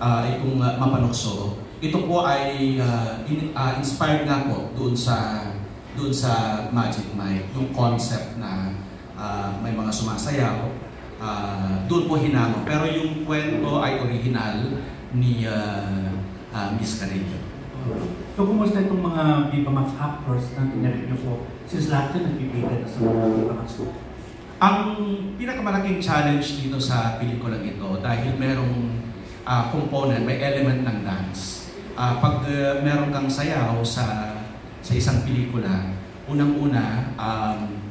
itong Mapanukso. Ito po ay inspired nga po doon sa Magic Mike, yung concept na may mga sumasayaw, doon po hinamo. Pero yung kwento ay original ni Miss Carillo. So, kumusta itong mga Viva Max actors na tinarik niyo po? Since lahat yun nagpipigil na sa mga Viva Max po. Ang pinakamalaking challenge dito sa pelikulang ito, dahil merong component, may element ng dance. Pag meron kang sayaw sa isang pelikula, unang-una,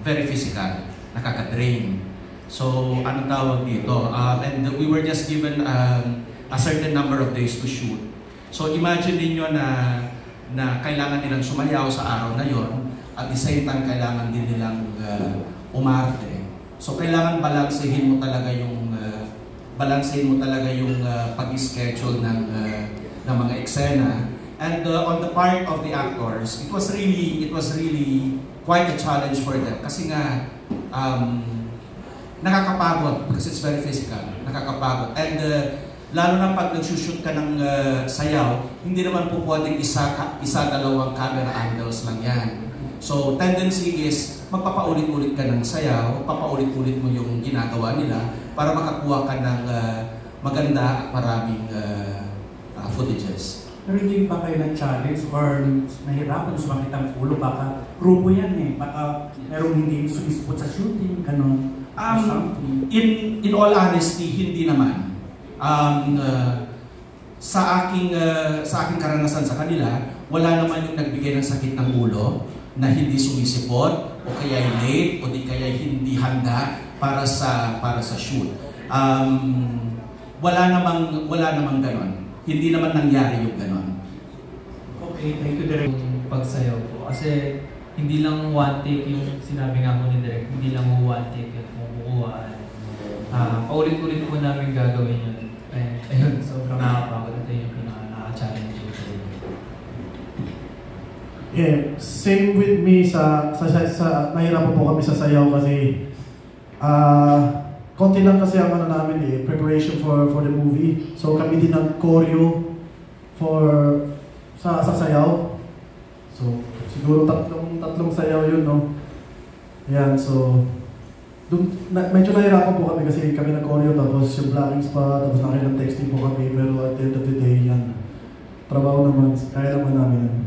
very physical, nakaka-drain. So, anong tawag dito? And we were just given a certain number of days to shoot. So, imagine niyo na kailangan nilang sumayaw sa araw na yon, at the same time, kailangan din nilang umarte. So, kailangan balansehin mo talaga yung pag-schedule ng mga eksena. And on the part of the actors, it was really quite a challenge for them kasi nga nakakapagod because it's very physical, nakakapagod. And lalo na pag nagsushoot ka ng sayaw, hindi naman po pwedeng isa-dalawang camera angles lang yan. So tendency is magpapaulit-ulit ka ng sayaw, papaulit-ulit mo yung ginagawa nila para makakuha ka ng maganda at maraming footages. Pero hindi ba kayo na-challenge or nahirapan sumakit ang ulo? Baka grupo yan eh. Baka merong hindi sumisipot sa shooting, ganun. In all honesty, hindi naman. Sa aking karanasan sa kanila, wala naman yung nagbigay ng sakit ng ulo na hindi sumisipot o kaya late o di kaya hindi handa para sa shoot. Wala namang ganon. Hindi naman nangyari yung ganon. Okay, thank you, Direk. Pagsayaw po. Kasi hindi lang one take yung sinabi nga po ni Direk. Hindi lang one take yung kumukuha. Paulit-ulit po namin gagawin yun. Ayun, sobrang nakapagod. Ito yung pinaka-challenge yung sa Yeah, same with me sa nahirapan po kami sa sayaw kasi konti lang kasi ang namin preparation for the movie. So kami din nag-choreo sa sayaw. So siguro tatlong sayaw yun, no? Yan, so medyo nahirapan po kami kasi kami nag-choreo tapos yung blockings pa, tapos nakilang texting po kami, pero at the end of the day, yan. Trabaho naman, kaya naman namin yan.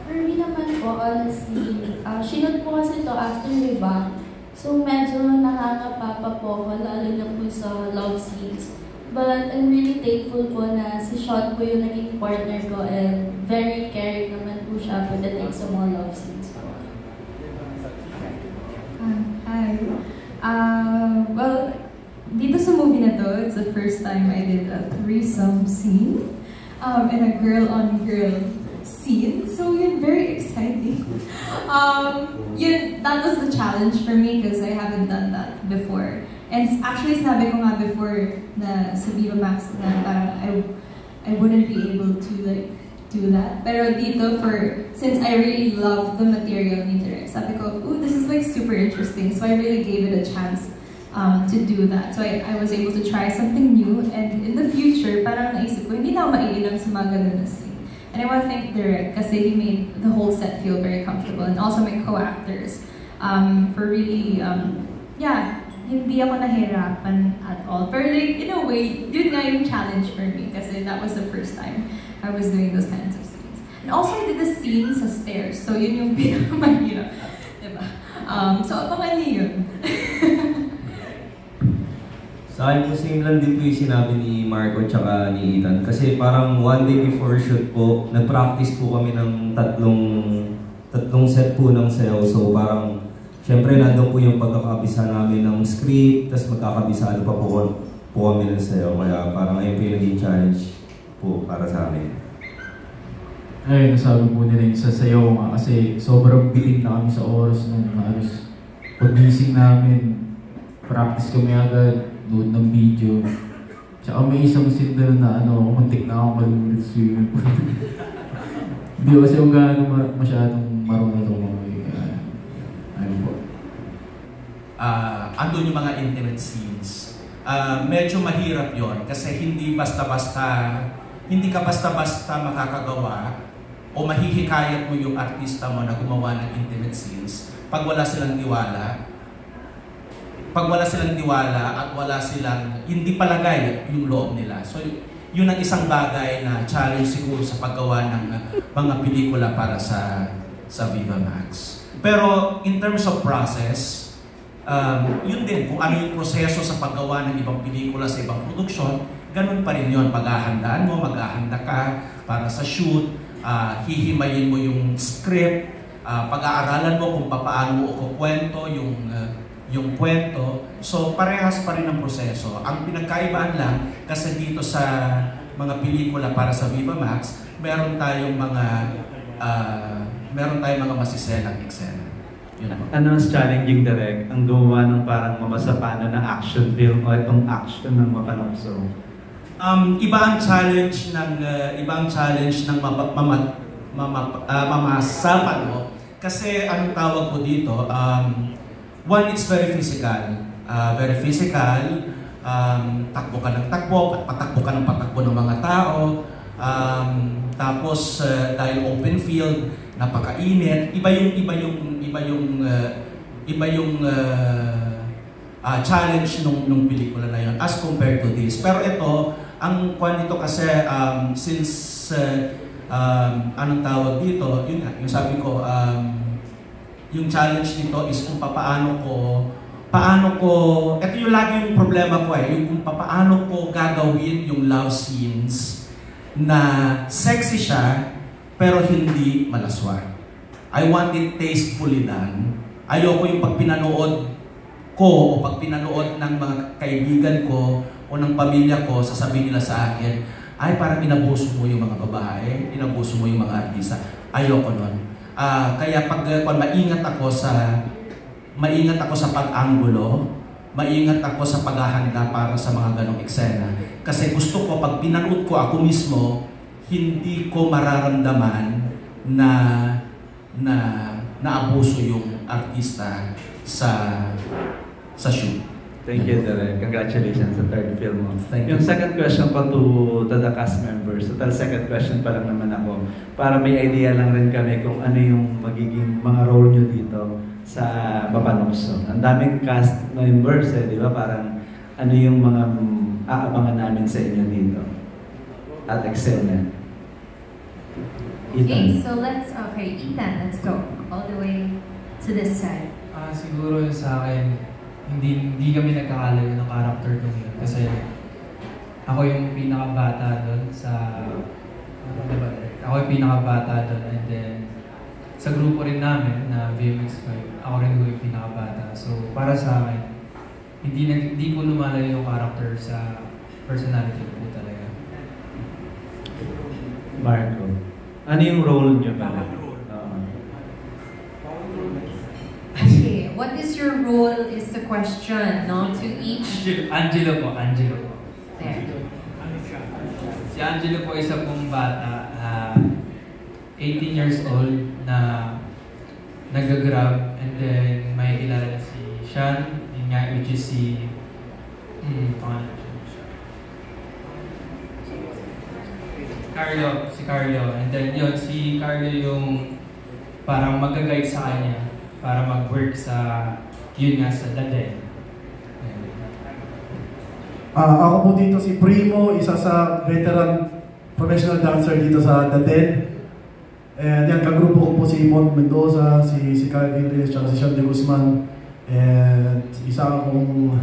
For me naman po, honestly, sinod po kasi ito after Viva. So medyo nakakapapa po ako, lalo na po sa love scenes. But I'm really thankful po na si Sean po yung naging partner ko and very caring naman po siya pagdating sa mga love scenes po. Hi. Well, dito sa movie na to, it's the first time I did a threesome scene and a girl-on-girl scene. So yun, very exciting. That was the challenge for me because I haven't done that before. And actually, sinabi ko nga before na sa Viva Max na parang I wouldn't be able to like do that. Pero dito, since I really love the material ni Direk, sabi ko, ooh, this is like super interesting. So I really gave it a chance to do that. So I was able to try something new. And in the future, parang naisip ko, hindi na ako maiilang sa mga ganun na scene. And I want to thank Direk kasi he made the whole set feel very comfortable. And also my co-actors for really, hindi ako nahirapan at all. Pero like, in a way, yun nga yung challenge for me kasi that was the first time I was doing those kinds of scenes. And also I did the scene sa stairs. So yun yung pinakamahirap. Diba? So abangan niyo yun. Sa akin po, same lang din po yung sinabi ni Marco tsaka ni Ethan. Kasi parang one day before shoot po, nag-practice po kami ng tatlong set po ng sayaw. So parang, syempre nandun po yung pagkakabisa namin ng script, tapos magkakabisado pa po kami ng sayaw. Kaya parang ayun po yung naging challenge po para sa amin. Ay, nasabi po nila yung sasayaw nga kasi sobrang bitin na kami sa oras nun. Halos pag-gising namin, practice kami agad, nood ng video. Tsaka may isang scene doon na muntik na ako malulunod sa swimming pool. Hindi ko kasi yung gano'n masyadong marunong ito andun yung mga intimate scenes. medyo mahirap yon kasi hindi ka basta-basta makakagawa o mahihikayat mo yung artista mo na gumawa ng intimate scenes pag wala silang tiwala. Pag wala silang tiwala at wala silang hindi palagay yung loob nila. So yun ang isang bagay na challenge siguro sa paggawa ng mga pelikula para sa Viva Max. Pero in terms of process, yun din, kung ano yung proseso sa paggawa ng ibang pelikula sa ibang produksyon, ganun pa rin yun. Paghahandaan mo, maghahanda ka para sa shoot, hihimayin mo yung script, pag-aaralan mo kung paano mo kukwento yung kwento. So parehas pa rin ang proseso. Ang pinagkaibaan lang, kasi dito sa mga pelikula para sa Viva Max, meron tayong mga masiselang eksena. Ano mas challenging direct ang gumawa ng parang mamasapano na action film o itong action ng Mapanokso? Iba ang challenge ng mamasapano kasi anong tawag ko dito? One, it's very physical. Takbo ka ng takbo, patakbo ka ng patakbo ng mga tao. Tapos dahil open field, napakainit. Iba yung challenge nung pelikula na yun as compared to this. Pero ito, ang kwan nito kasi since anong tawag dito, yun nga, yung sabi ko, yung challenge nito is kung paano ko, ito yung lagi yung problema ko yung kung paano ko gagawin yung love scenes na sexy siya, pero hindi malaswa. I want it tastefully done. Ayoko yung pag pinanood ko o pag pinanood ng mga kaibigan ko o ng pamilya ko, sasabihin nila sa akin, ay parang inabuso mo yung mga babae, inabuso mo yung mga artista. Ayoko nun. Kaya pag maingat ako sa pag-anggulo, maingat ako sa paghahanda para sa mga ganong eksena. Kasi gusto ko, pag pinanood ko ako mismo, hindi ko mararamdaman na naabuso yung artista sa shoot. Thank you, Derek. Congratulations sa third film mo. Thank you. Yung second question ko to the cast members. Total second question pa lang naman ako. Para may idea lang rin kami kung ano yung magiging mga role nyo dito sa Mapanokso. Ang daming cast members di ba? Parang ano yung mga aabangan namin sa inyo dito. At eksena. Okay, so Ethan, let's go. All the way to this side. Siguro sa akin, hindi kami nagkakalayo ng character ko yun. Kasi ako yung pinakabata doon ako yung pinakabata doon, and then sa grupo rin namin na VMX5, ako rin yung pinakabata. So para sa akin, hindi ko lumalayo yung character sa personality ko talaga. Marco, ano yung role nyo pala? Okay, what is your role is the question, no? To each... Angelo po. There. Si Angelo po isa pong bata, 18 years old na nag-grab, and then may kilala si Sean, which is si Carlo, and then si Carlo yung parang mag-guide sa kanya para mag-work sa The Den. Ako po dito si Primo, isa sa veteran professional dancer dito sa The Den. And yan, kagrupo ko po si Mont Mendoza, si Calvin Reyes, si Sean de Guzman. And isa akong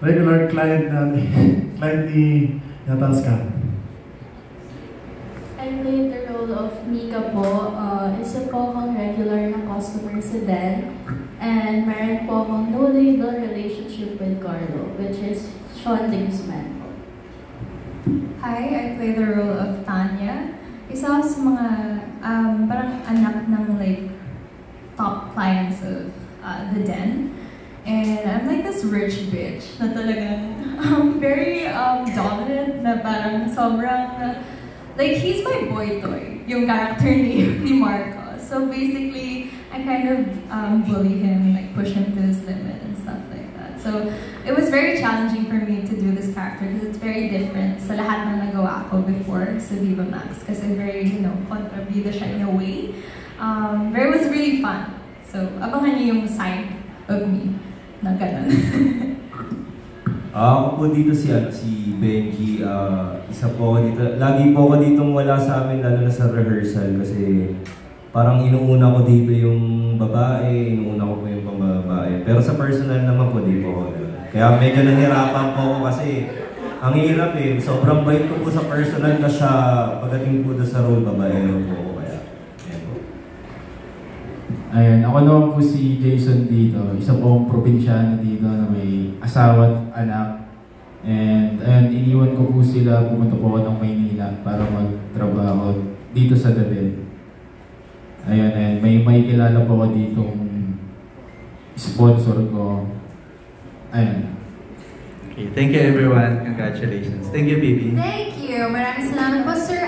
regular client ni Natasca. I played the role of Mika po. Isa po akong regular na customer sa Den. And meron po akong no-label relationship with Carlo, which is Sean de Guzman. Hi, I play the role of Tanya. Isa sa mga parang anak ng top clients of The Den. And I'm like this rich bitch na talagang very dominant na parang sobrang he's my boy toy, yung character ni Marco. So basically, I kind of bully him, push him to his limit and stuff like that. So it was very challenging for me to do this character because it's very different sa lahat ng nagawa ko before sa Viva Max. Kasi very, kontrabida siya in a way. But it was really fun. So, abangan niyo yung side of me na ganun. Ako po dito si Benji. Isa po ako dito. Lagi po ako ditong wala sa amin, lalo na sa rehearsal kasi parang inuuna ko dito yung babae, inuuna ko po yung pambabae. Pero sa personal naman po, di po ako gano'n. Kaya medyo nahirapan po ako kasi ang hirap sobrang bait ko po sa personal na siya pagdating po sa role babae po ako. Kaya, ayan po. Ayan, ako naman po si Jason dito. Isa po akong probinsyano dito na may asawa at anak. And ayan, iniwan ko po sila, pumunta po ako ng Maynila para magtrabaho dito sa David. Ayan, may kilala po ako ditong sponsor ko. Ayan. Okay, thank you everyone. Congratulations. Thank you, Bibi. Thank you. Maraming salamat po, Sir